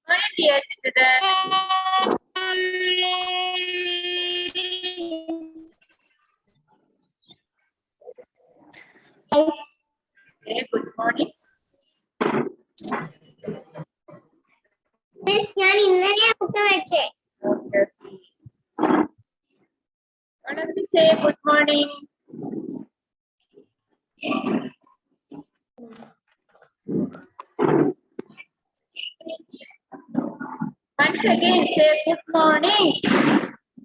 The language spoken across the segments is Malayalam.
Morning, dear children. Okay, good morning. Miss, ഞാൻ ഇന്നലെ ബുക്ക് വെച്ചേ. Okay. All of you say good morning. Once again, say good morning.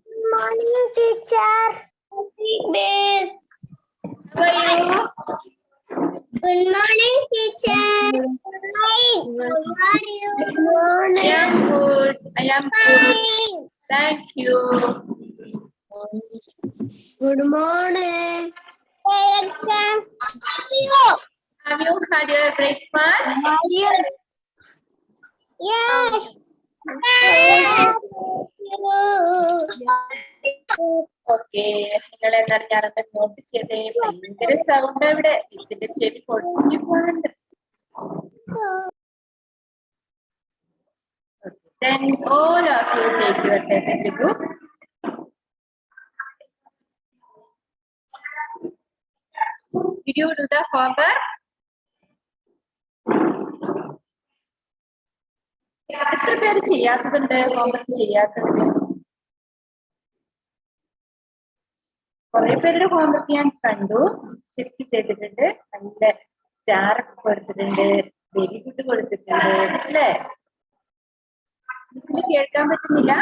Good morning, teacher. Miss. How are you? Good morning, teacher. Hi. How are you? Good morning. I am good. I am good. Thank you. Good morning. Have you had your breakfast? Yes. Okay, നിങ്ങൾ എന്താണ് ഞാനൊന്ന് നോട്ട് ചെയ്തേ. ഭയങ്കര സൗണ്ട് ഇവിടെ ഇതിന്റെ ചെവി പൊട്ടി പോകുന്നുണ്ട്. Then all of you take your textbook. Did you do the homework? എത്ര പേര് ചെയ്യാത്തതുണ്ട്? ഹോംവർക്ക് ചെയ്യാത്തതുണ്ട്? കുറെ പേരുടെ ഹോംവർക്ക് ഞാൻ കണ്ടു, ചെക്ക് ചെയ്തിട്ടുണ്ട്. നല്ല സ്റ്റാർ ഒക്കെ കൊടുത്തിട്ടുണ്ട്, വെരി ഗുഡ് കൊടുത്തിട്ടുണ്ട് അല്ലേ? മിസ്സിന് കേൾക്കാൻ പറ്റുന്നില്ല?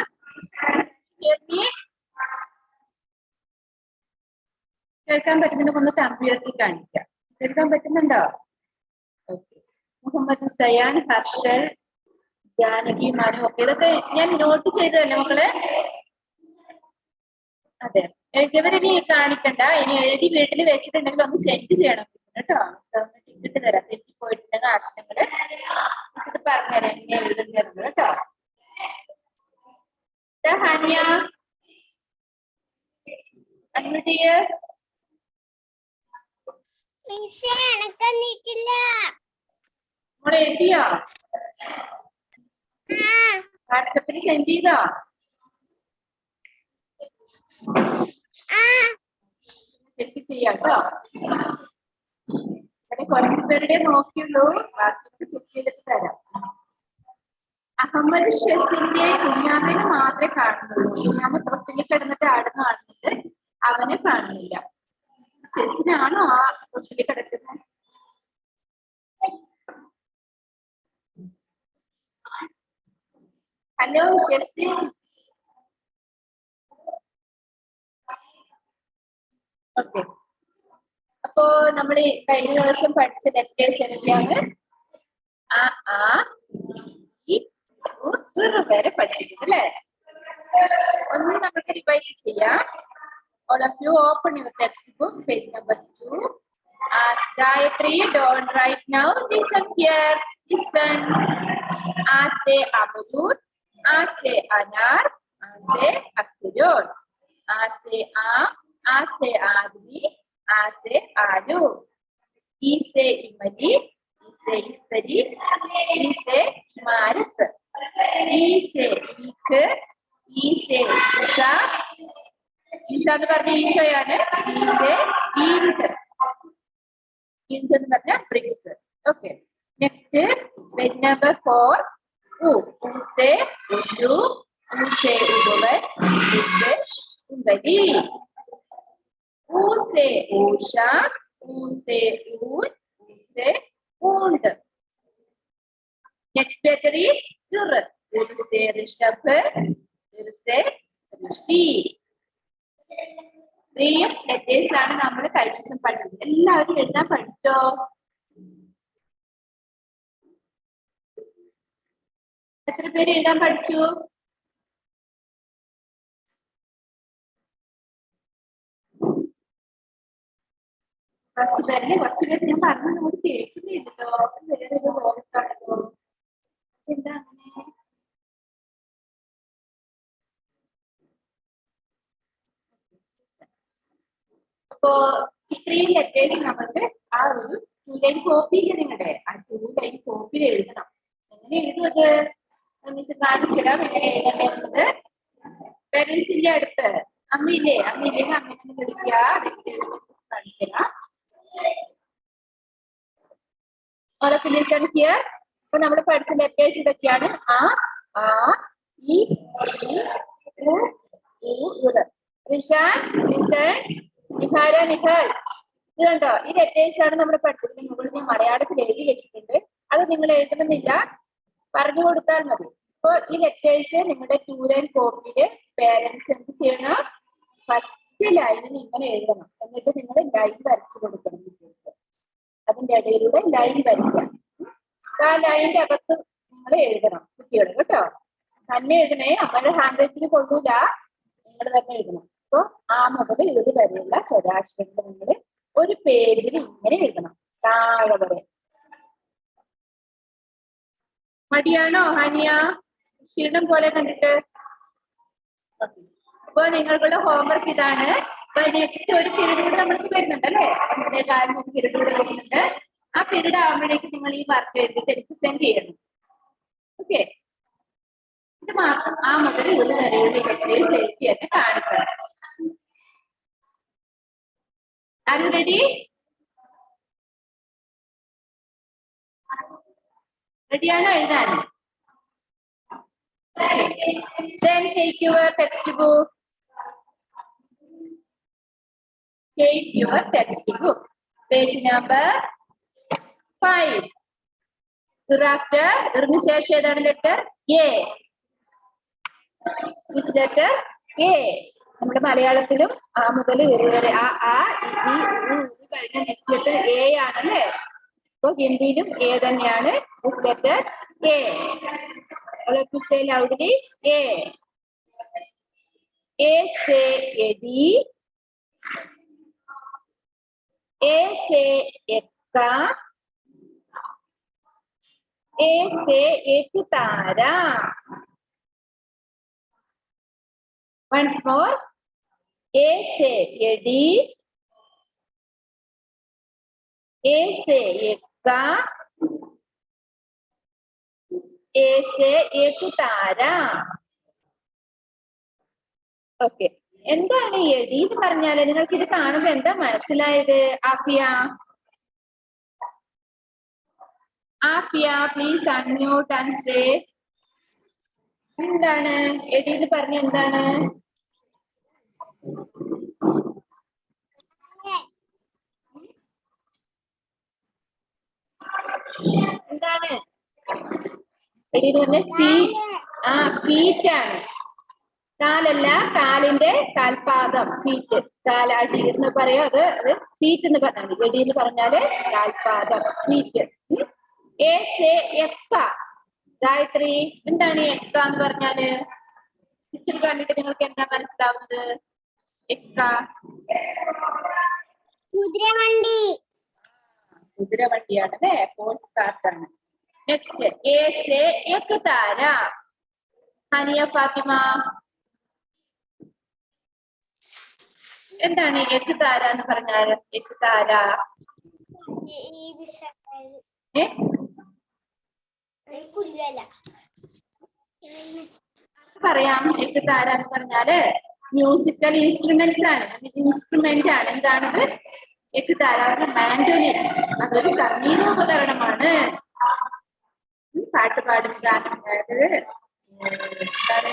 കേൾക്കാൻ പറ്റുന്നുണ്ടെങ്കിൽ ഒന്ന് കമ്പ്യൂട്ടറിൽ കാണിക്കാം. കേൾക്കാൻ പറ്റുന്നുണ്ടോ? ഓക്കെ. മുഹമ്മദ് സയാൻ, ഹർഷൽ, ജാനകി, മനു ഒക്കെ ഇതൊക്കെ ഞാൻ നോട്ട് ചെയ്തതല്ലേ മക്കളെ? അതെ, എഴുതിയവരിനി കാണിക്കണ്ട. ഇനി എഴുതി വീട്ടിൽ വെച്ചിട്ടുണ്ടെങ്കിൽ ഒന്ന് സെൻഡ് ചെയ്യണം കേട്ടോ. ഇട്ട് തരാം. തെറ്റിപ്പോയിട്ടുണ്ടെങ്കിൽ ആശയങ്ങള് ഇത് പറഞ്ഞുതരാം എങ്ങനെ എഴുതേണ്ടത് കേട്ടോ. ഹാനിയ, അന്മുട്ടിയ നമ്മൾ എഴുതിയോ? വാട്സപ്പിൽ സെൻഡ് ചെയ്തോ? ചെക്ക് ചെയ്യാട്ടോ. ഇവിടെ കുറച്ച് പേരുടെ നോക്കിയുള്ളൂ, ബാക്കിയൊക്കെ ചെക്ക് ചെയ്തിട്ട് തരാം. അഹമ്മദ് ഷെസിന്റെ കുഞ്ഞാമനെ മാത്രമേ കാണുന്നുള്ളൂ. കുഞ്ഞാമ തൊട്ടിൽ കിടന്നിട്ട് ആടുന്ന കാണുന്നുണ്ട്, അവനെ കാണുന്നില്ല. ഷെസിനാണോ ആ തൊട്ടിൽ കിടക്കുന്നത്? ഹലോ ഷെസിൻ. ഓക്കെ, അപ്പോ നമ്മൾ കഴിഞ്ഞ ദിവസം പഠിച്ച ലെറ്റേഴ്സ് എന്തൊക്കെയാണ്? ആ ആ ഈ വരെ പഠിച്ചിട്ടുണ്ട് അല്ലേ? ഒന്ന് നമുക്ക് റിവൈസ് ചെയ്യാം. All of you open your textbook, page number 2. Ask Gayatri, don't write now. Listen here. Listen. A say Amarud. A say Anar. A say Akhirod. A say Aam. A say Admi. A say Alu. E say Imali. E say Istari. E say Imarat. E say Ik. E say Isa. ഈശ എന്ന് പറഞ്ഞ ഈശോയാണ്. ഈസെ ഈൻസ്, ഈൻസ് എന്ന് പറഞ്ഞ ബ്രിക്സ്. Okay, next page number 4. ഊസെ ഉരു, ഊസെ ഉരുവൻ, ഊസെ ഉങ്കരി. ഊസെ ഊഷ, ഊസെ ഊൻ, ഊസെ ഊണ്ട്. നെക്സ്റ്റ് ലെറ്റർ ഈസ് ഇർ. ഇർസെ ഋഷഭ്, ഇർസെ ഋഷി. ഇത്രയും ലെറ്റേഴ്സ് ആണ് നമ്മൾ കഴിഞ്ഞ ദിവസം പഠിച്ചത്. എല്ലാവരും എഴുതാൻ പഠിച്ചോ? എത്ര പേര് എഴുതാൻ പഠിച്ചു? കുറച്ച് പേരുടെ ഞാൻ പറഞ്ഞു നമുക്ക് കേൾക്കുന്നില്ലല്ലോ. വേറൊരു ലോകത്താണല്ലോ. എന്താ അങ്ങനെ? അപ്പോ ഇത്രയും ലെറ്റേഴ്സ് നമുക്ക് ആ ഒരു 2 ലൈൻ കോപ്പിയിൽ നിങ്ങളുടെ ആ 2 ലൈൻ കോപ്പിയിൽ എഴുതണം. എങ്ങനെ എഴുതും അത്? മിസ് കാണിച്ചുതരാം എങ്ങനെ എഴുതേണ്ടത്. പേരൻസിന്റെ അടുത്ത് അമ്മയില്ലേ, അമ്മയില്ലേ അമ്മയെ വിളിക്കുക. കാണിച്ചുതരാം. അപ്പൊ നമ്മൾ പഠിച്ച ലെറ്റേഴ്സ് ഇതൊക്കെയാണ്. ആ, ഇ, ഉ, റിഷാൻ, നിസൻ, നിഹാര, നിഖൽ. ഇത് കണ്ടോ, ഈ ലെറ്റേഴ്സ് ആണ് നമ്മൾ പഠിച്ചത്. മുകളിൽ ഞാൻ മലയാളത്തിൽ എഴുതി വെച്ചിട്ടുണ്ട്. അത് നിങ്ങൾ എഴുതണമെന്നില്ല, പറഞ്ഞു കൊടുത്താൽ മതി. അപ്പൊ ഈ ലെറ്റേഴ്സ് നിങ്ങളുടെ ടൂർ ആൻഡ് കോപ്പിയില് പേരൻസ് എന്ത് ചെയ്യണം? ഫസ്റ്റ് ലൈനിൽ ഇങ്ങനെ എഴുതണം. എന്നിട്ട് നിങ്ങൾ ലൈൻ വരച്ചു കൊടുക്കണം. അതിന്റെ ഇടയിലൂടെ ലൈൻ വരയ്ക്കാം. ആ ലൈനിന്റെ അകത്ത് നിങ്ങൾ എഴുതണം കുട്ടികൾ കേട്ടോ. തന്നെ എഴുതണേ, അവരുടെ ഹാൻഡ് റൈറ്റിന് കൊള്ളൂല, നിങ്ങൾ തന്നെ എഴുതണം. അപ്പൊ ആ മുതൽ ഇത് വരെയുള്ള സ്വരാക്ഷരങ്ങൾ നിങ്ങൾ ഒരു പേജിൽ ഇങ്ങനെ എഴുതണം, താഴെ വരെ. മടിയാണോ ഹാനിയ? ക്ഷീണം പോലെ കണ്ടിട്ട്? അപ്പൊ നിങ്ങൾക്കുള്ള ഹോംവർക്ക് ഇതാണ്. അപ്പൊ നെക്സ്റ്റ് ഒരു പീരീഡ് കൂടെ നമ്മൾക്ക് വരുന്നുണ്ട് അല്ലേ? 1:15 പീരീഡ് കൂടെ വരുന്നുണ്ട്. ആ പീരീഡ് ആകുമ്പോഴേക്ക് നിങ്ങൾ ഈ വർക്ക് എഴുതിയിട്ട് എനിക്ക് സെൻഡ് ചെയ്യണം. ഓക്കെ, ഇത് മാത്രം ആ മുതൽ ഇത് വരെയുള്ള ലെറ്റേഴ്സ് എഴുതിയൊക്കെ കാണിക്കണം. Are you ready? റെഡിയാണോ എഴുതാൻ? Then take your textbook. Take your textbook. Page number 5. Hereafter, ഇതിന് ശേഷം ഏതാണ് letter? A. Which letter? A. നമ്മുടെ മലയാളത്തിലും ആ മുതൽ വരെ ആ ഇ ഉ കഴിഞ്ഞ നെക്സ്റ്റ് ലെറ്റർ എ ആണല്ലേ? അപ്പൊ ഹിന്ദിയിലും എ തന്നെയാണ്. This letter A. Say loudly. A. A say Eddie. A say Ekka. A say Ekutara. Once more. A say Eddie. A say Ekka. Okay, എന്താണ് എടി എന്ന് പറഞ്ഞാല്? നിങ്ങൾക്ക് ഇത് കാണുമ്പോ എന്താ മനസ്സിലായത്? Afiya, please unmute and say. എന്താണ് എടി എന്ന് പറഞ്ഞ? എന്താണ്? എന്താണ് എടി എന്ന് പറഞ്ഞ? ഫീറ്റ് ആണ്. കാലല്ല, കാലിന്റെ കാൽപാദം, ഫീറ്റ്. കാലാട്ടി എന്ന് പറയാം, അത് ഫീറ്റ് എന്ന് പറഞ്ഞാൽ മതി. എടി എന്ന് പറഞ്ഞാല് കാൽപാദം, ഫീറ്റ്. എക്ക. ഗായത്രി, എന്താണ് എക്ക എന്ന് പറഞ്ഞാല്? പിക്ചർ കണ്ടിട്ട് നിങ്ങൾക്ക് എന്താ മനസ്സിലാവുന്നത്? എക്ക കുതിരവണ്ടിയാണ് അല്ലേ? പോസ്റ്റ് കാർട്ടാണ്. നെക്സ്റ്റ് എക്താര. ഹനിയ ഫാത്തിമ, എന്താണ് എക്താര എന്ന് പറഞ്ഞാൽ? എക്താര പറയാം. എക്താര എന്ന് പറഞ്ഞാല് മ്യൂസിക്കൽ ഇൻസ്ട്രുമെന്റ്സ് ആണ്, ഇൻസ്ട്രുമെന്റ് ആണ്. എന്താണത്? എക്താര മാൻഡോലിൻ. അതൊരു സംഗീതോപകരണമാണ്. പാട്ട് പാടും, ഗാനം, എന്താണ്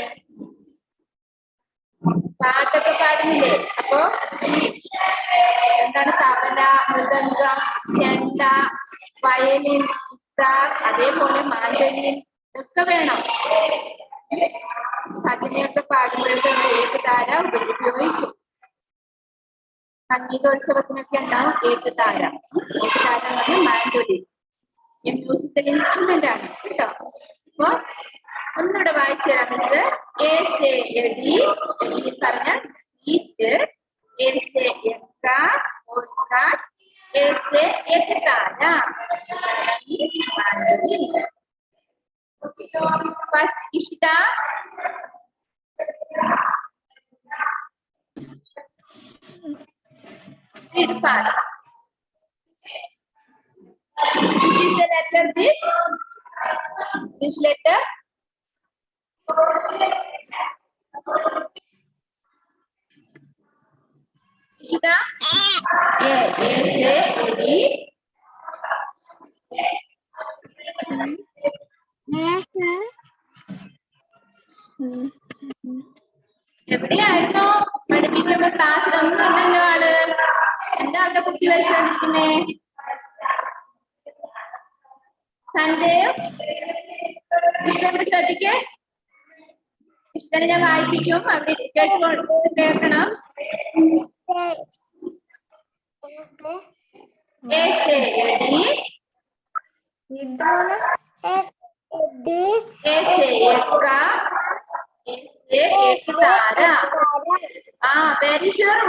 പാട്ടൊക്കെ പാടുന്നില്ലേ? അപ്പൊ എന്താണ്? തബല, മൃദംഗം, ചെണ്ട, വയലിൻ, ഗിത്താർ, അതേപോലെ മാൻഡോലിൻ ഇതൊക്കെ വേണം. ഭജനയൊക്കെ പാടുമ്പോഴൊക്കെ ഏകതാര ഉപയോഗിക്കും. സംഗീതോത്സവത്തിനൊക്കെ ഉണ്ടാവും ഏകതാര. ഏകതാര എന്ന് പറഞ്ഞാൽ മാൻഡോലിൻ മ്യൂസിക്കൽ ഇൻസ്ട്രുമെന്റ് ആണ് കേട്ടോ. അപ്പൊ ഒന്നുകൂടെ വായിച്ചു തരാം മിസ്. പറഞ്ഞ ഈറ്റ്, ഫസ്റ്റ് ഇഷ്ട. Read fast. Which is the letter this? This letter? Ishita A से एडी എവിടെയായിരുന്നു പഠിപ്പിക്കുന്ന ക്ലാസ്സിലൊന്നും ഇല്ലല്ലോ ആള്. എന്താ അവിടെ കുത്തി വലിച്ചോണ്ടിരിക്കുന്നേ? സന്ദേവ് ഇഷ്ടം ശ്രദ്ധിക്കേ. ഇഷ്ടം ഞാൻ വായിപ്പിക്കും, അവിടെ കേൾക്കണം. ए से एडी ए से एक्का ए से एक तारा. Very sure.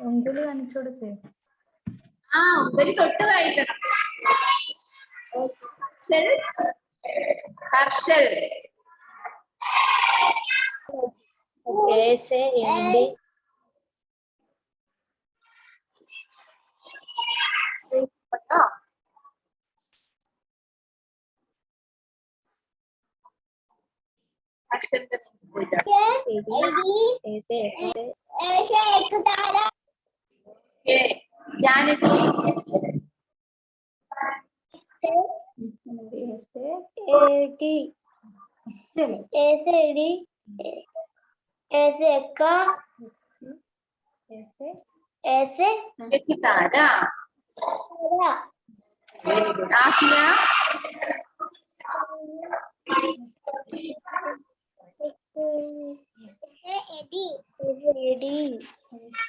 ഉംഗലി കാണിച്ചു കൊടുക്കേ. ഉംഗലി തൊട്ട് വായിക്കണം. ഹർഷൽ ए से एडी जानकी ऐसे डी ऐसे एक्का ऐसे एक तारा. Very good. आसिया ऐसे एडी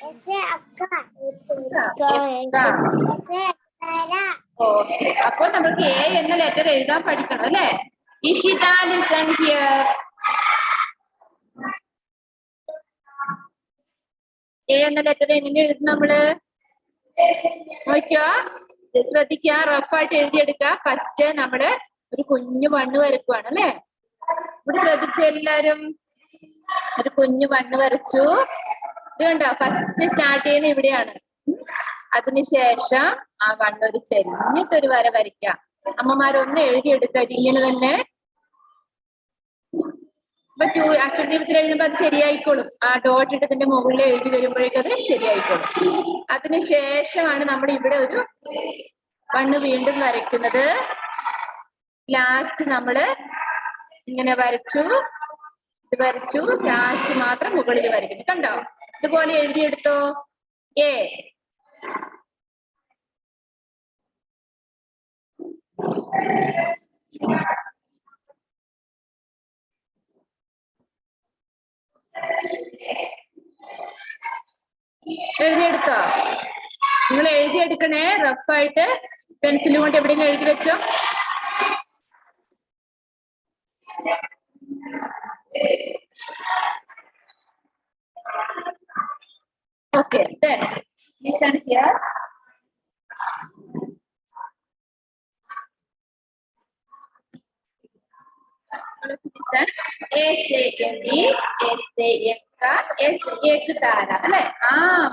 ऐसे अक्का ऐसे तारा. ഓക്കെ, അപ്പൊ നമുക്ക് എ എന്ന ലെറ്റർ എഴുതാൻ പഠിക്കണം അല്ലേ? Ishita listen here. എ എന്ന ലെറ്റർ എങ്ങനെ എഴുതും നമ്മള്? നോക്കിയോ, ശ്രദ്ധിക്കുക, റഫായിട്ട് എഴുതിയെടുക്കുക. ഫസ്റ്റ് നമ്മള് ഒരു കുഞ്ഞു മണ്ണ് വരക്കുവാണ് അല്ലേ? ഇവിടെ ശ്രദ്ധിച്ചു എല്ലാരും. ഒരു കുഞ്ഞു മണ്ണ് വരച്ചു. ഇത് കണ്ടോ, ഫസ്റ്റ് സ്റ്റാർട്ട് ചെയ്യുന്ന ഇവിടെയാണ്. അതിനുശേഷം ആ മണ്ണൊരു ചെരിഞ്ഞിട്ടൊരു വര വരയ്ക്കാം. അമ്മമാരൊന്ന് എഴുതിയെടുക്കുക ഇങ്ങനെ തന്നെ. ഇപ്പൊ അക്ഷരദീപത്തിൽ എഴുതുമ്പോ അത് ശരിയായിക്കോളും. ആ ഡോട്ട് ഇട്ടതിന്റെ മുകളിൽ എഴുതി വരുമ്പോഴേക്കും അത് ശരിയായിക്കോളും. അതിനുശേഷമാണ് നമ്മൾ ഇവിടെ ഒരു മണ്ണ് വീണ്ടും വരയ്ക്കുന്നത്. ലാസ്റ്റ് നമ്മള് ഇങ്ങനെ വരച്ചു, ഇത് വരച്ചു, ലാസ്റ്റ് മാത്രം മുകളിൽ വരയ്ക്കുന്നു. കണ്ടോ? ഇതുപോലെ എഴുതിയെടുത്തോ. എ എഴുതിയെടുത്തോ? നിങ്ങൾ എഴുതിയെടുക്കണേ റഫായിട്ട്. പെൻസിലും കൊണ്ട് എവിടെയെങ്കിലും എഴുതി വെച്ചോ. Okay, then listen here. Listen. A से एडी, A से एक्का, A से एक तारा. अल्ले?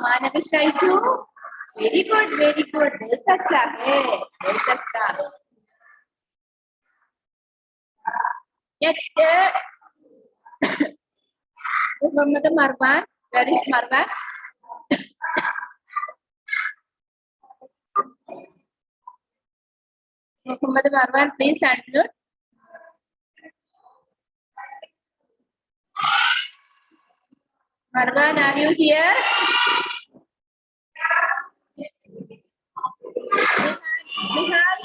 मानवी शाइजू. Very good, very good. बहुत अच्छा है, बहुत अच्छा. Next, Muhammad Marwan. Where is Marwan? Muhammad Marwan, please unmute. Marwan, are you here? Nihal.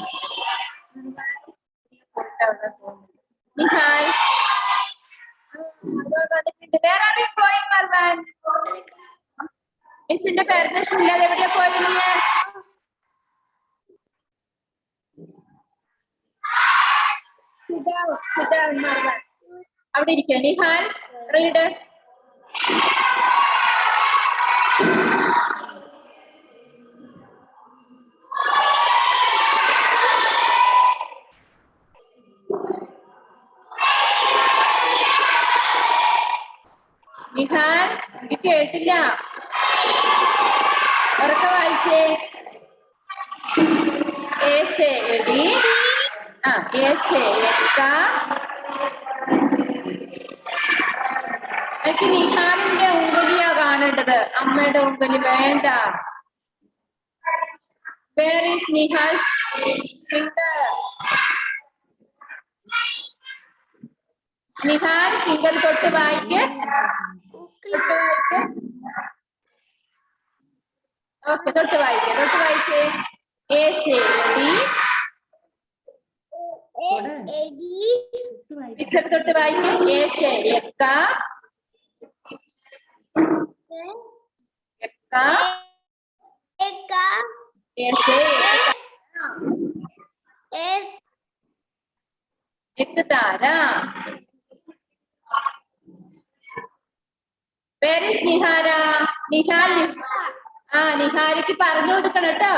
Nihal. Where are you going, Marwan? Miss in the permission, everybody going here. Sit down, Marwan. How did you get Nihal? Reader. Nihal, എനിക്ക് കേട്ടില്ല. ഉറക്കെ വായിച്ചേ. A से एडी, ऐसे का എനിക്ക് നിഹാലിന്റെ ഉംഗലിയാ കാണേണ്ടത്, അമ്മയുടെ ഉംഗലി വേണ്ട. Where is Nihal's finger? Nihal finger തൊട്ട് വായിക്ക്. ഓക്കെ, തൊട്ട് വായിച്ചേ. ऐसे പിക്ചർ തൊട്ട് വായിക്കും. ऐसे का ऐसे एक तारा. Where is Nihara? നിഹാരിക്ക് പറഞ്ഞു കൊടുക്കണം കേട്ടോ,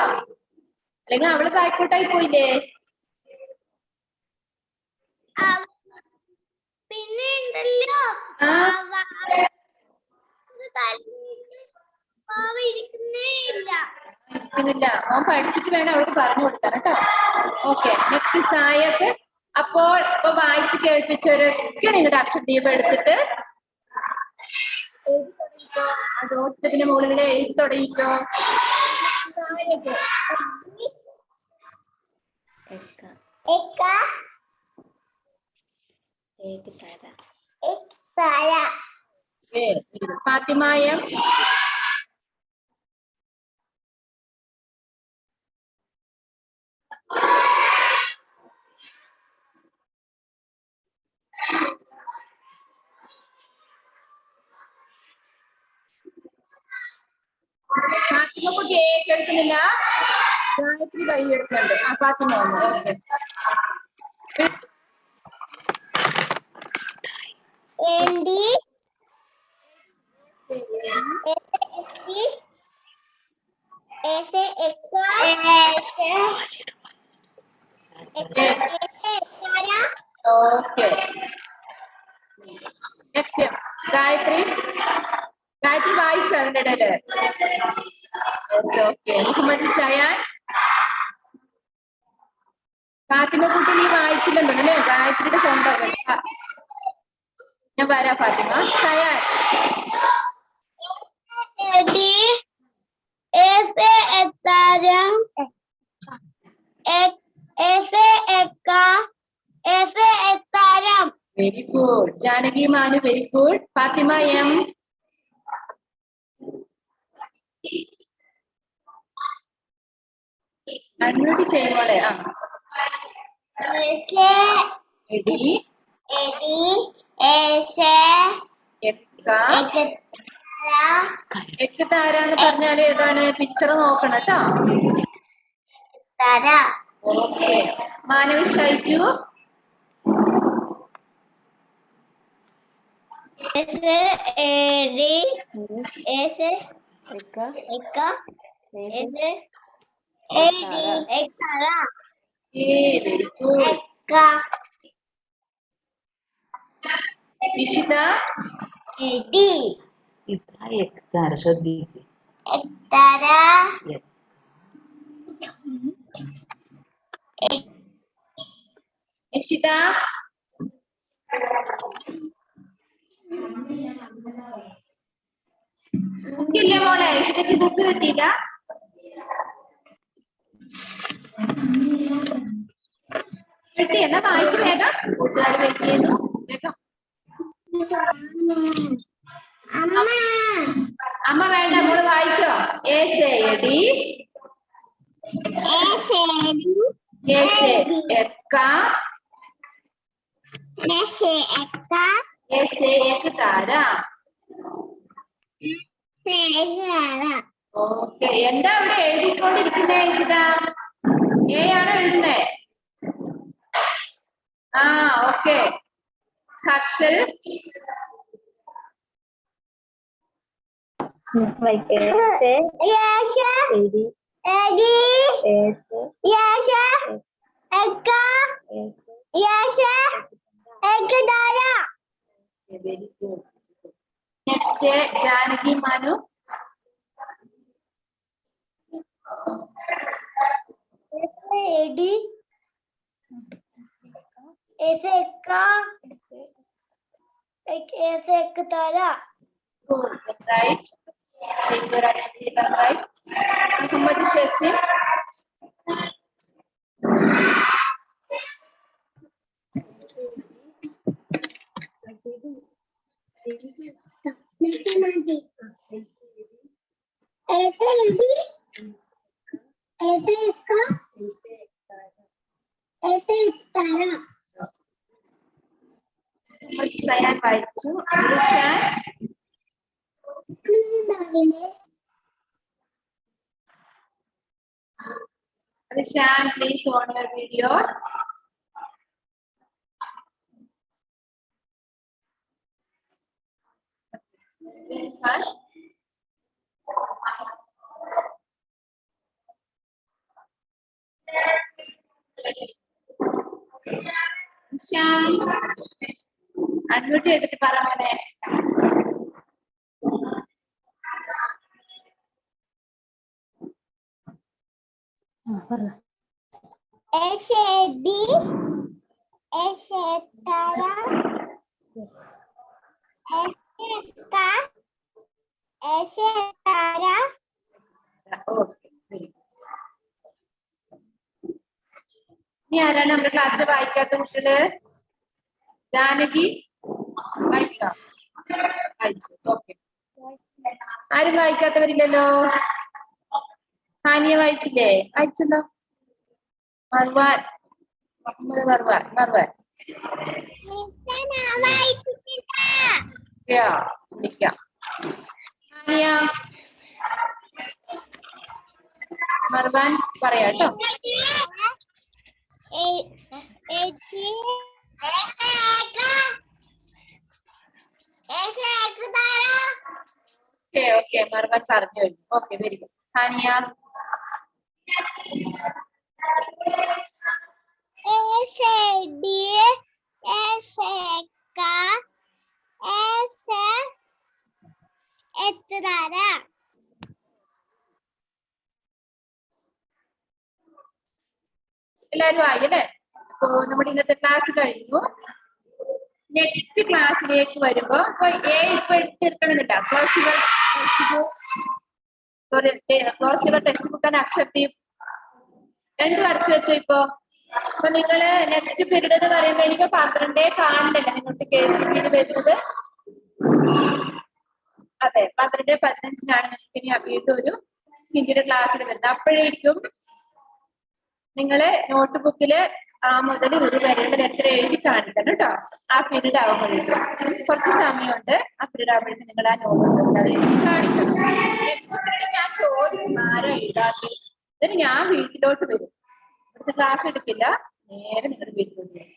അല്ലെങ്കിൽ അവള് ബാക്കോട്ടായി പോയില്ലേ. പിന്നെ ഉണ്ടല്ലോ ഇരിക്കുന്നില്ല. അവൻ പഠിച്ചിട്ട് വേണം അവൾക്ക് പറഞ്ഞു കൊടുക്കാൻ കേട്ടോ. ഓക്കെ, നെക്സ്റ്റ് സായക്ക്. അപ്പോൾ ഇപ്പൊ വായിച്ച് കേൾപ്പിച്ചവരൊക്കെ നിങ്ങളുടെ അക്ഷരദീപം എടുത്തിട്ട് എഴുതി തുടങ്ങിക്കോ. ആ ഡോട്ടത്തിന്റെ മുകളിൽ എഴുതി തുടങ്ങിക്കോ. സായക്ക് ഫാത്തിമായം ഫാത്തിമ കുട്ടി കേൾക്കുന്നില്ല. ഗായത്രി കൈ എടുക്കുന്നുണ്ട്. ഫാത്തിമ വന്നു. ഓക്കെ, നെക്സ്റ്റ് ഗായത്രി വായിച്ചോ അതിന്റെ ഇടയില്. Okay, Muhammad cyan. ഫാത്തിമ കുട്ടി നീ വായിച്ചില്ലെന്നോ അല്ലേ? ഗായത്രിയുടെ സ്വന്തം. ഞാൻ വരാം Fatima. Sayan very good. Janaki Manu very good. Fatima M. Unmute ചെയ്യുമോളെ. താരാന്ന് പറഞ്ഞാല് ഏതാണ്? പിക്ചർ നോക്കണം കേട്ടോ. ഓക്കെ, മാനവി ഷൈജു. ഇഷിത. ശ്രദ്ധിക്കും. ഇഷിത ബുക്കില്ലേ മോളെ? ഇഷിതക്ക് ബുക്ക് കിട്ടിയില്ല. കിട്ടി എന്നാ വായിച്ചു വേഗം. കൂട്ടുകാർ വെയിറ്റ് ചെയ്യുന്നു. വേഗം. അമ്മ വേണ്ട, മോള് വായിച്ചോ. ऐसे एक तारा. ഓക്കെ, എന്താ അവിടെ എഴുതിക്കൊണ്ടിരിക്കുന്നേ ഇഷിത? എ ആണോ എഴുതുന്നേ? Okay. Harshal. Very good. Next Janaki Manu. ऐसे एक तारा Good. Right. Take your action right. Muhammad Shasim. Sayan വായിച്ചു. Rishan. Rishan, please on your video. First. Rishan. Unmute ചെയ്തിട്ട് പറ മോനെ. ऐसे डी ऐसे तारा ऐसे का ऐसे तारा Okay. ഇനി ആരാണ് നമ്മുടെ ക്ലാസ്സിൽ വായിക്കാത്ത കുട്ടികള്? ജാനകി വായിച്ചോ? വായിച്ചു. ഓക്കെ. ആരും വായിക്കാത്തവരില്ലല്ലോ? ഹാനിയ വായിച്ചില്ലേ? വായിച്ചല്ലോ. മർവാൻ മുഹമ്മദ് മർവാൻ വിളിക്കാം. ഹാനിയ മർവാൻ പറയാട്ടോ. ഓക്കെ മർവാൻ പറഞ്ഞു കഴിഞ്ഞു. Okay very good. ഹാനിയ ऐसे डी ऐसे का ऐसे एक तारा എല്ലാരും ആയി അല്ലേ? അപ്പോ നമ്മുടെ ഇന്നത്തെ ക്ലാസ് കഴിഞ്ഞു. നെക്സ്റ്റ് ക്ലാസ്സിലേക്ക് വരുമ്പോ ഇപ്പൊ എടുത്തിരിക്കണമെന്നില്ല. ക്ലോസുകൾ ടെക്സ്റ്റ് ബുക്ക് ആൻഡ് അക്ഷരത്തെയും രണ്ടും അടച്ചു വെച്ചോ. ഇപ്പൊ നിങ്ങള് നെക്സ്റ്റ് പീരീഡ് എന്ന് പറയുമ്പോ എനിക്ക് 12 കാണണ്ടല്ല നിങ്ങൾക്ക് KGP വരുന്നത്. അതെ 12:15 നിങ്ങൾക്ക് ഇനി വീണ്ടും ഒരു ഹിന്ദിയുടെ ക്ലാസ്സിൽ വരുന്നത്. അപ്പോഴേക്കും നിങ്ങള് നോട്ട് ബുക്കില് ആ മുതൽ ഒരു വരെയുള്ള ലെറ്റർ എഴുതി കാണിക്കണം കേട്ടോ. ആ പീരീഡ് ആകുമ്പോഴേക്കും കുറച്ച് സമയമുണ്ട്. ആ പീരീഡ് ആകുമ്പോഴേക്കും നിങ്ങൾ ആ നോട്ട് ബുക്കിൽ അത് എഴുതി കാണിക്കണം. നെക്സ്റ്റ് പീരീഡ് ഞാൻ ചോദിക്കും ആരാ എഴുതാത്തി. എന്നിട്ട് ഞാൻ വീട്ടിലോട്ട് വരും. ഇവിടുത്തെ ക്ലാസ് എടുക്കില്ല, നേരെ നിങ്ങളുടെ വീട്ടിലോട്ട് വരും.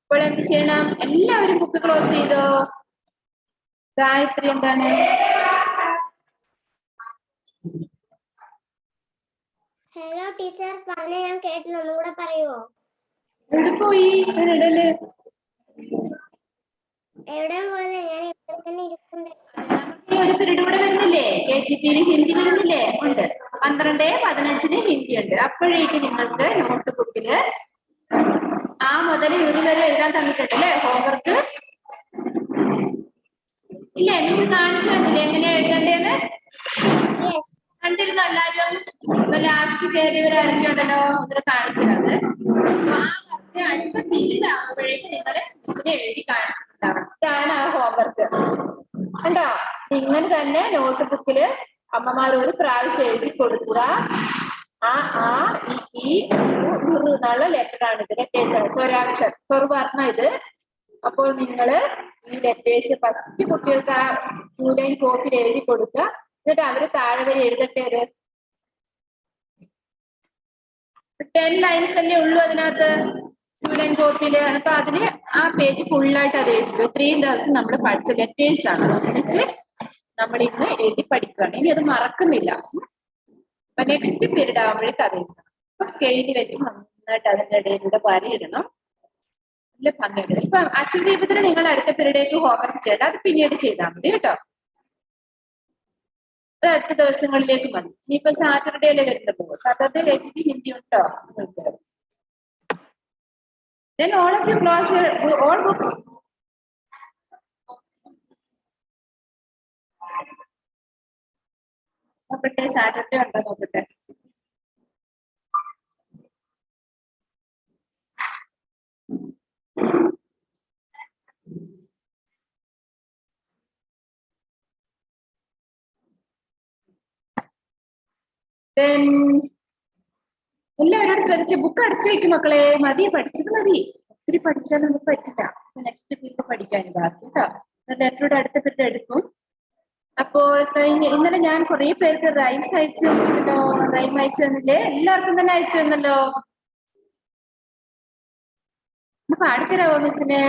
ഇപ്പോൾ എന്ത് ചെയ്യണം? എല്ലാവരും ബുക്ക് ക്ലോസ് ചെയ്തോ. ഗായത്രി എന്താണ്? ഹലോ ടീച്ചർ പറഞ്ഞ ഞാൻ കേട്ടില്ല, ഒന്നുകൂടെ പറയുവോ? എവിടെ പോയി ഇടല്? എവിടെ പോലെ ഞാൻ ഇവിടെ തന്നെ ഇരിക്കുന്നുണ്ട്. ഒരു പീരീഡ് കൂടെ വരുന്നില്ലേ? KGP ഹിന്ദി വരുന്നില്ലേ? ഉണ്ട്. 12:15 ഹിന്ദി ഉണ്ട്. അപ്പോഴേക്ക് നിങ്ങൾക്ക് നോട്ട് ബുക്കില് ആ മുതൽ ഇരു വരെ എഴുതാൻ തന്നിട്ടുണ്ട് അല്ലേ? ഹോംവർക്ക് ഇല്ലേ? മിസ് കാണിച്ചു തന്നില്ലേ എങ്ങനെയാ എഴുതണ്ടേന്ന്? കണ്ടിരുന്നോ എല്ലാവരും? ഇപ്പൊ ലാസ്റ്റ് കയറിയവർ ആരൊക്കെയുണ്ടല്ലോ മുദ്ര കാണിച്ചത്. ആ വർക്ക് അടുത്ത പീരീഡ് ആകുമ്പോഴേക്ക് നിങ്ങൾ മിസ്സിനെ എഴുതി കാണിച്ചിട്ടുണ്ടാവണം. ഇതാണ് ആ ഹോംവർക്ക്. കണ്ടോ? ഇങ്ങനെ തന്നെ നോട്ട് ബുക്കില് അമ്മമാർ ഒരു പ്രാവശ്യം എഴുതി കൊടുക്കുക. ആ ഈ എന്നുള്ള ലെറ്റർ ആണ് ഇത്. ലെറ്റേഴ്സ് സ്വരാക്ഷരം സ്വർവർണ്ണ ഇത്. അപ്പോൾ നിങ്ങള് ഈ ലെറ്റേഴ്സ് ഫസ്റ്റ് കുട്ടികൾക്ക് ആ 2 ലൈൻ കോപ്പിൽ എഴുതി കൊടുക്കുക. എന്നിട്ട് അവര് താഴെ വരെ എഴുതട്ടെ. 10 ലൈൻസ് അല്ലേ ഉള്ളൂ അതിനകത്ത് 2 ലൈൻ കോപ്പിയില്. അപ്പൊ അതിന് ആ പേജ് ഫുള്ളായിട്ട് അത് എഴുതുക. 3 ദിവസം നമ്മൾ പഠിച്ച ലെറ്റേഴ്സ് ആണ് ഒന്നിച്ച് നമ്മൾ ഇന്ന് എഴുതി പഠിക്കുകയാണ്. ഇനി അത് മറക്കുന്നില്ല. അപ്പൊ നെക്സ്റ്റ് പീരീഡ് ആകുമ്പോഴേക്ക് അത് എഴുതണം. അപ്പൊ സ്കെയില് വെച്ച് നന്നായിട്ട് അതിന്റെ ഇടയിലൂടെ വരയിടണം. ഭംഗിയുണ്ട്. ഇപ്പൊ അക്ഷരദീപത്തിന് നിങ്ങൾ അടുത്ത പീരീഡിലേക്ക് ഹോംവർക്ക് ചെയ്യണ്ട, അത് പിന്നീട് ചെയ്താൽ മതി കേട്ടോ. അത് അടുത്ത ദിവസങ്ങളിലേക്ക് മതി. ഇനിയിപ്പോ സാറ്റർഡേയിലെ വരുന്നുള്ളൂ. സാറ്റർഡേ കഴിഞ്ഞിട്ട് ഹിന്ദി ഉണ്ടോ നിങ്ങൾക്ക്? Then all of you close your all books. നോക്കട്ടെ സാറ്റർഡേ ഉണ്ടോ നോക്കട്ടെ. Then എല്ലാവരോടും ശ്രദ്ധിച്ച് ബുക്ക് അടച്ചു വെക്കും മക്കളെ. മതി, പഠിച്ചത് മതി. ഒത്തിരി പഠിച്ചാൽ നമുക്ക് പറ്റില്ല. നെക്സ്റ്റ് പീരീഡ് പഠിക്കാൻ ബാക്കി കേട്ടോ. ലെറ്ററുടെ അടുത്ത പീരീഡ് എടുക്കും. അപ്പോൾ ഇന്നലെ ഞാൻ കുറെ പേർക്ക് റൈംസ് അയച്ചു തന്നല്ലോ. റൈം അയച്ചു തന്നില്ലേ? എല്ലാവർക്കും തന്നെ അയച്ചു തന്നല്ലോ. പാടിത്തരാവോ മിസ്സിന്?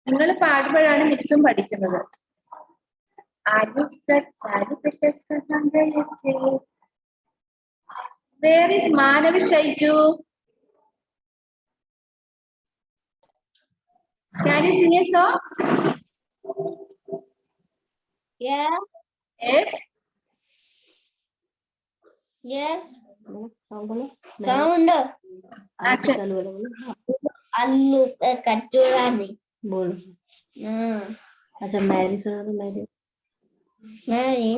നിങ്ങൾ പാടുമ്പോഴാണ് മിസ്സും പഠിക്കുന്നത്. Where is Manavi Shaiju? Can you sing a song? Yeah. Yes. Yes. Sound. Action. Allu kachurani. Bol. अच्छा मैरी सुना तो Mary Mary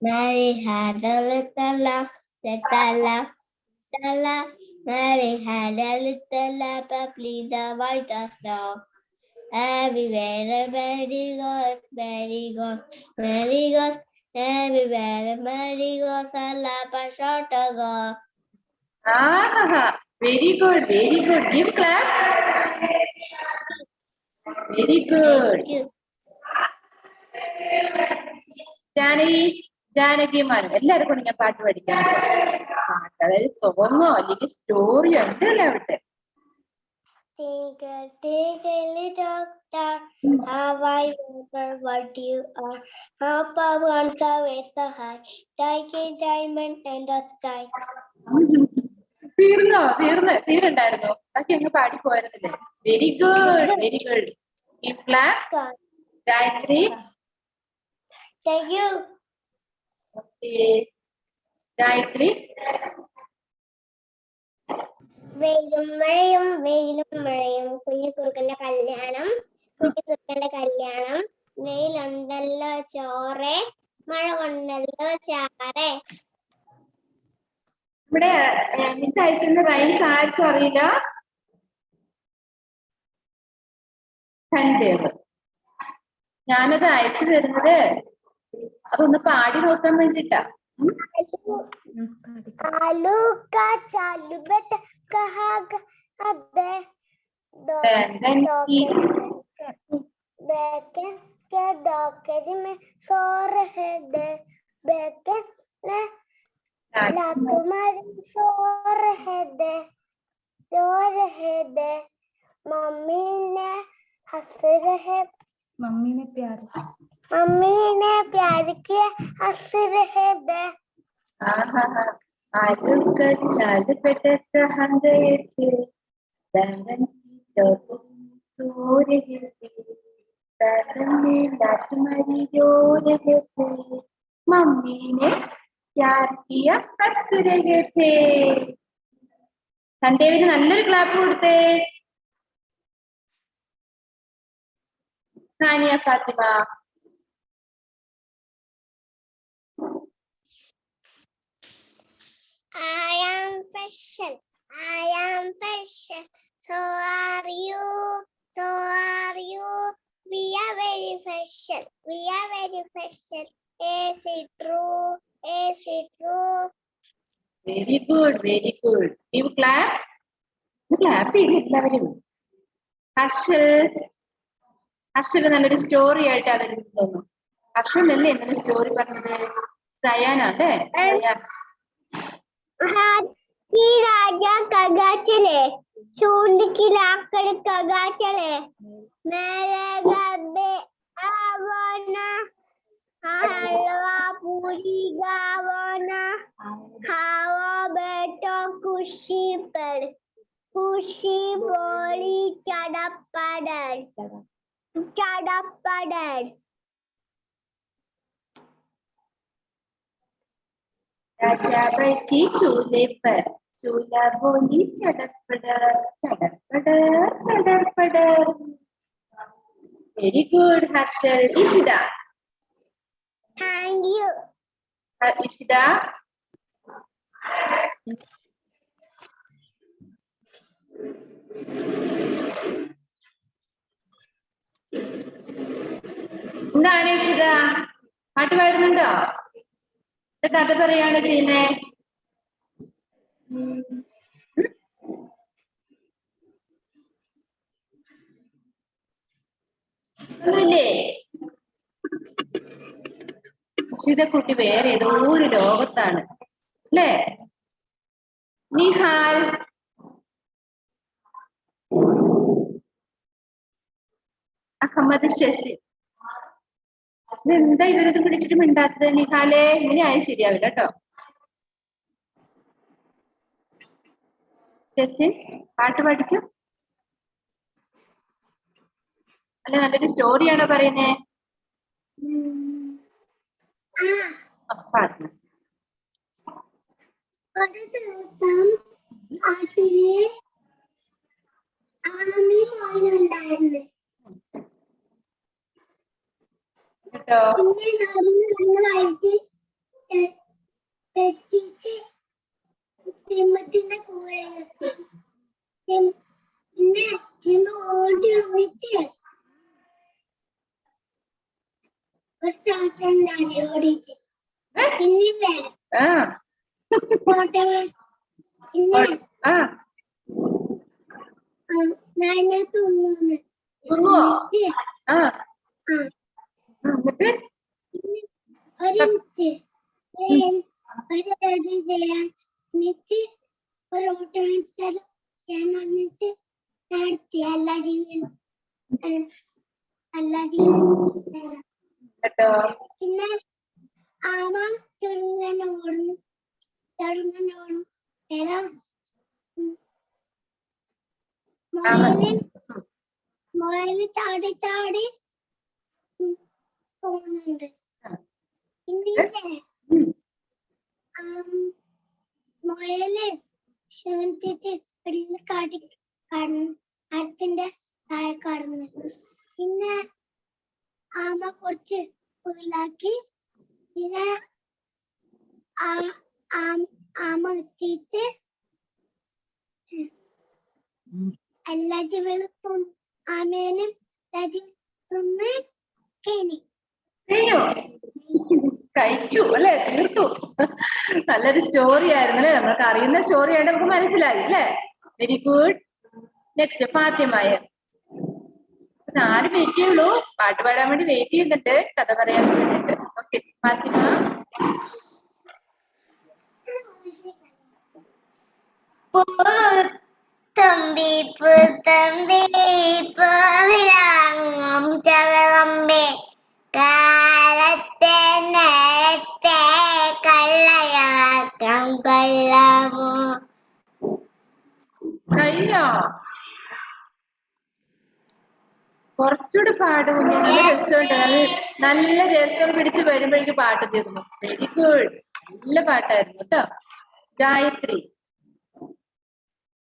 Mary had a little lamb, Mary had a little lamb, please the white star. Everywhere a merry-go-round, merry-go-round, everywhere a merry-go-round, a lamp a short ago. Very good, very good. Give clap. Very good. Janaki മാനം എല്ലാവർക്കും ഞാൻ പാട്ട് പഠിക്കാൻ. അതായത് സോങ്ങോ അല്ലെങ്കിൽ സ്റ്റോറിയോ എന്തല്ലേ ആവട്ടെ. Take a little star, how I wonder what you are. Up on the way so high, like a diamond in the sky. തീരുണ്ടായിരുന്നോ? ബാക്കി അങ്ങ് പാടിപ്പോയിരുന്നില്ലേ? Very good, very good. Give clap. Gayatri. Thank you. Okay. Gayatri. വെയിലും മഴയും കുഞ്ഞിക്കുറുക്കന്റെ കല്യാണം വെയിലുണ്ടല്ലോ ചോറെ മഴ കൊണ്ടല്ലോ ചാറെ. ഇവിടെ മിസ് അയച്ചിരുന്ന റൈംസ് ആർക്കും അറിയില്ല. ഖൻദേവ്. ഞാനത് അയച്ചു തരുന്നത് അതൊന്ന് പാടി നോക്കാൻ വേണ്ടിട്ടാ. आलू का चालू बेटा कहा दे बेके के डॉकेज में सो रहे दे बेके ने ला तुम्हारे सो रहे दे मम्मी ने हंस रहे मम्मी ने प्यार किया हंस रहे दे. आलू का चालू बेटा कहाँ गए थे बैंगन की टोकरी सो रहे थे बैंगन में लात मारी रो रहे थे मम्मी ने प्यार किया हंस रहे थे. സന്ദേവിന് നല്ലൊരു ക്ലാപ്പ് കൊടുത്തേ. Sania Fathima. I am fashion. So are you. We are very fashion. Is it true? Very good, very good. Give clap. Clap എല്ലാവരും. ഹർഷൽ നല്ലൊരു സ്റ്റോറി ആയിട്ട് അവർക്ക് തോന്നുന്നു. ഹർഷലല്ലേ എന്നൊരു സ്റ്റോറി പറഞ്ഞത്? സയാനാണ് സയാൻ. राजा कगा चले सूंड की लाकड़ कगा चले मेरे गब्बे आवना हलवा पूरी गावना खाओ बेटो खुशी garden. राजा बैठी चूल्हे पर, चूल्हा बोली चटक पटर चटक पटर चटक पटर. Very good, Harshal. Ishida. Thank you. Ishida. എന്താണ് ഇഷിത? പാട്ട് പാടുന്നുണ്ടോ? കഥ പറയാണ് ചെയ്യുന്നേ? ഒന്നുമില്ലേ? ഇഷിത കുട്ടി വേറെ ഏതോ ഒരു ലോകത്താണ് അല്ലേ? നിഹാൽ. അഹമ്മദ് ഷെസിൻ. എന്താ ഇവരത് പിടിച്ചിട്ട് മിണ്ടാത്തത്? നിഹാലെ, ഇങ്ങനെ ആയി ശരിയാവില്ല കേട്ടോ. ഷെസിൻ പാട്ട് പഠിക്കും. അല്ല, നല്ലൊരു സ്റ്റോറിയാണോ പറയുന്നേ? പാട്ട്. ഒരു ദിവസം കാട്ടില് ആമി മോനുണ്ടായിരുന്നു. കേട്ടോ? പിന്നെ നന്നായിട്ട് തെറ്റിച്ച് സിംഹത്തിന്റെ കൂടെ എത്തി. പിന്നെ സിംഹം ഓടി വന്നിട്ട് ഒരു ചാത്തണ്ടാണ് ഓടിച്ച്. പിന്നില്ലേ കോട്ട പിന്നെ ഞാനെ തിന്നു. ഒരിഞ്ച് എന്നിട്ട് ഒരു ഓട്ടോമേറ്റർ ഞാൻ വന്നിട്ട് നടത്തി എല്ലാ ജീവനും പിന്നെ ആമ ചെറുങ്ങനോടും മുയല് ചാടി ചാടി പോകുന്നുണ്ട്. പിന്നെ മുയല് ക്ഷണിച്ചിട്ട് കാട്ടി അടുത്തിന്റെ താഴെ കടന്നു. പിന്നെ ആമ കുറച്ച് വീലാക്കി. പിന്നെ ആമ എത്തിച്ച് എല്ലാ ജീവനും ആമേനും തിന്ന് കഴിച്ചു അല്ലെ? തീർത്തു. നല്ലൊരു സ്റ്റോറി ആയിരുന്നു അല്ലെ? നമ്മൾക്ക് അറിയുന്ന സ്റ്റോറി ആയിട്ട് നമുക്ക് മനസ്സിലായി അല്ലെ? Very good. നെക്സ്റ്റ് ഫാത്തിമായ. 4 മിനിറ്റേ ഉള്ളൂ. പാട്ട് പാടാൻ വേണ്ടി വെയിറ്റ് ചെയ്യുന്നുണ്ട്, കഥ പറയാൻ വേണ്ടിട്ട്. ഓക്കെ, ഫാത്തിമ. തമ്പി തമ്പി ചവളമ്പേ കാലത്തെ നേരത്തെ കള്ളയാക്കാം കൊള്ളാമോ. കഴിഞ്ഞോ? കുറച്ചുകൂടി പാടും. നല്ല രസമുണ്ട്. നല്ല രസം പിടിച്ച് വരുമ്പോഴേക്ക് പാട്ട് തീർന്നു. Very good. നല്ല പാട്ടായിരുന്നു കേട്ടോ. ഗായത്രി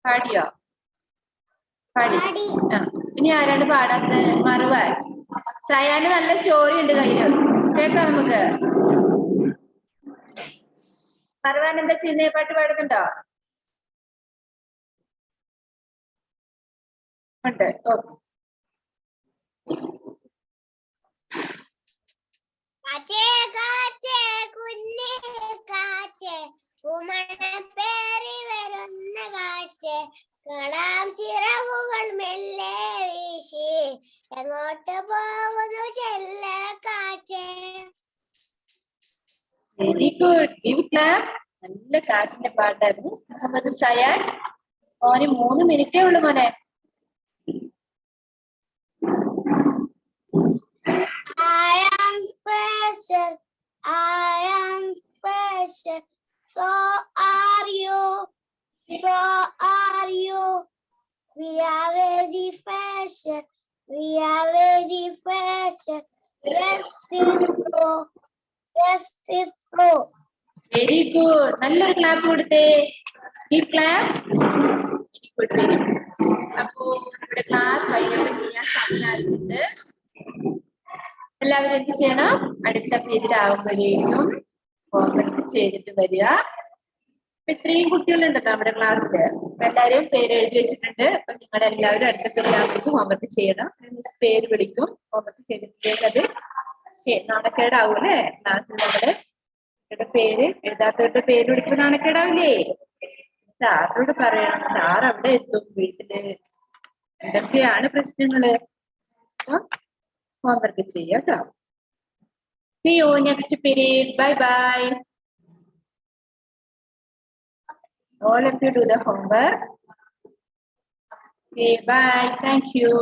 പാടിയോ? പാടി. ഇനി ആരാണ് പാടാത്തത്? മറുവാൻ. സയാന് നല്ല സ്റ്റോറി ഉണ്ട് കയ്യില്, കേട്ടോ നമുക്ക്? മറുവാൻ എന്താ ചെയ്യുന്നേ? പാട്ട് പാടുന്നുണ്ടോ? ഉണ്ട്. ഓക്കെ. ചിറകുകൾ മെല്ലെ വീശി എങ്ങോട്ട് പോകുന്നു ചെല്ലക്കാറ്റ്. Very good. Give clap. നല്ല കാറ്റിന്റെ പാട്ടായിരുന്നു. മുഹമ്മദ് സയാൻ. മോന് 3 മിനിറ്റേ ഉള്ളു മോനെ. I am special, I am special, so are you, so are you. We are very special, We are very fast. Yes, is so. Yes, is so. Very good. നല്ലൊരു ക്ലാപ്പ് കൊടുത്തേ. ഈ ക്ലാപ്പ്. അപ്പോ നമ്മുടെ ക്ലാസ് വൈകിട്ട് ചെയ്യാൻ സമയമായിട്ടുണ്ട്. എല്ലാവരും എന്ത് ചെയ്യണം? അടുത്ത പീരീഡ് ആവുമ്പോഴേക്കും ഹോംവർക്ക് ചെയ്തിട്ട് വരിക. ഇത്രയും കുട്ടികളുണ്ട് നമ്മുടെ ക്ലാസ്സില്. എല്ലാവരും പേര് എഴുതി വെച്ചിട്ടുണ്ട്. അപ്പൊ നിങ്ങളുടെ എല്ലാവരും അടുത്ത പീരീഡ് ആവുമ്പോഴേക്കും ഹോംവർക്ക് ചെയ്യണം. മിസ് പേര് വിളിക്കും. ഹോംവർക്ക് ചെയ്തിട്ടുള്ളത് നാണക്കേടാവൂല്ലേ? ക്ലാസ്സിൽ നമ്മുടെ പേര് എഴുതാത്തവരുടെ പേര് വിളിക്കുമ്പോൾ നാണക്കേടാവില്ലേ? സാറിനോട് പറയണം. സാർ അവിടെ എത്തും വീട്ടില്. എന്തൊക്കെയാണ് പ്രശ്നങ്ങള്? ഹോംവർക്ക് ചെയ്യാം കേട്ടോ. See you next period. Bye bye. All of you do the homework. Okay, bye. Thank you.